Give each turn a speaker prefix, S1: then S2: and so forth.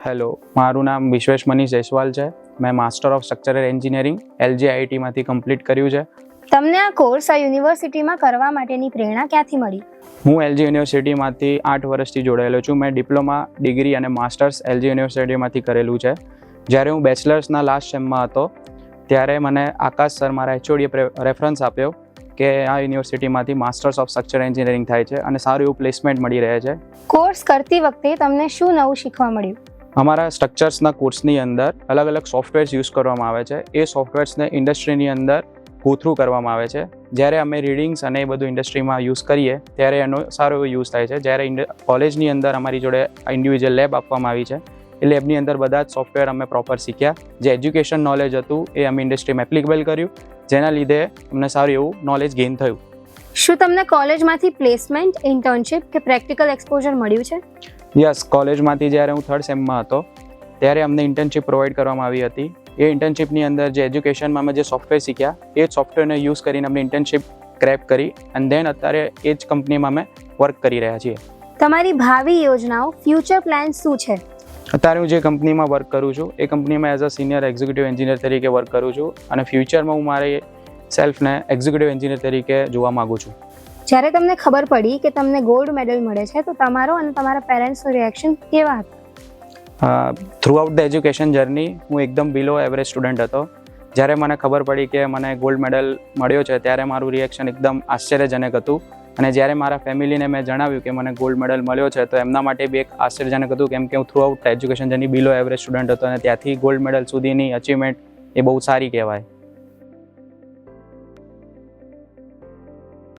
S1: Hello, મારું નામ વિશ્વેશ મનીષ જયસ્વાલ છે. મેં master of structural engineering LJIT complete કર્યું છે.
S2: તમને આ કોર્સ આ યુનિવર્સિટીમાં કરવા માટેની પ્રેરણા ક્યાંથી મળી?
S1: હું LJ યુનિવર્સિટીમાંથી 8 વર્ષથી જોડાયેલો છું. મેં ડિપ્લોમા, ડિગ્રી અને માસ્ટર્સ LJ યુનિવર્સિટીમાંથી કરેલું છે. જ્યારે હું બેચલર્સના લાસ્ટ સેમમાં હતો ત્યારે મને આકાશ સર મારા HODએ રેફરન્સ આપ્યો કે આ યુનિવર્સિટીમાંથી માસ્ટર્સ ઓફ સ્ટ્રક્ચર એન્જિનિયરિંગ થાય છે અને સારું એવું પ્લેસમેન્ટ મળી રહે છે.
S2: કોર્સ કરતી વખતે તમને શું નવું શીખવા મળ્યું?
S1: અમારા સ્ટ્રક્ચર્સના કોર્સની અંદર અલગ અલગ સોફ્ટવેર્સ યુઝ કરવામાં આવે છે. એ સોફ્ટવેર્સને ઇન્ડસ્ટ્રીની અંદર ગો થ્રુ કરવામાં આવે છે. જ્યારે અમે રીડિંગ્સ અને એ બધું ઇન્ડસ્ટ્રીમાં યુઝ કરીએ ત્યારે એનો સારો એવો યુઝ થાય છે. જ્યારે કોલેજની અંદર અમારી જોડે ઇન્ડિવિજ્યુઅલ લેબ આપવામાં આવી છે. એ લેબની અંદર બધા જ સોફ્ટવેર અમે પ્રોપર શીખ્યા. જે એજ્યુકેશન નોલેજ હતું એ અમે ઇન્ડસ્ટ્રીમાં એપ્લિકેબલ કર્યું, જેના લીધે અમને સારું એવું નોલેજ ગેઇન થયું.
S2: શું તમને કોલેજમાંથી પ્લેસમેન્ટ, ઇન્ટર્નશિપ કે પ્રેક્ટિકલ એક્સપોઝર મળ્યું છે?
S1: યસ, કોલેજમાંથી જ્યારે હું 3rd સેમમાં હતો ત્યારે અમને ઇન્ટર્નશિપ પ્રોવાઈડ કરવામાં આવી હતી. એ ઇન્ટર્નશિપની અંદર જે એજ્યુકેશનમાં અમે જે સોફ્ટવેર શીખ્યા એ જ સોફ્ટવેરને યુઝ કરીને અમને ઇન્ટર્નશિપ ક્રેક કરી અને દેન અત્યારે એ જ કંપનીમાં અમે વર્ક કરી રહ્યા છીએ.
S2: તમારી ભાવિ યોજનાઓ, ફ્યુચર પ્લાન શું છે?
S1: અત્યારે હું જે કંપનીમાં વર્ક કરું છું એ કંપનીમાં as a senior executive engineer તરીકે વર્ક કરું છું અને ફ્યુચરમાં હું મારી સેલ્ફને એક્ઝિક્યુટિવ એન્જિનિયર તરીકે જોવા માગું છું.
S2: જ્યારે તમને ખબર પડી કે તમને ગોલ્ડ મેડલ મળે છે તો તમારો અને તમારા પેરેન્ટ્સનું રિએક્શન કેવા હતા?
S1: થ્રુઆઉટ ધ એજ્યુકેશન જર્ની હું એકદમ બિલો એવરેજ સ્ટુડન્ટ હતો. જ્યારે મને ખબર પડી કે મને ગોલ્ડ મેડલ મળ્યો છે ત્યારે મારું રિએક્શન એકદમ આશ્ચર્યજનક હતું. અને જ્યારે મારા ફેમિલીને મેં જણાવ્યું કે મને ગોલ્ડ મેડલ મળ્યો છે તો એમના માટે બી એક આશ્ચર્યજનક હતું, કેમ કે હું થ્રુઆઉટ એજ્યુકેશન જર્ની બિલો એવરેજ સ્ટુડન્ટ હતો અને ત્યાંથી ગોલ્ડ મેડલ સુધીની અચીવમેન્ટ એ બહુ સારી કહેવાય.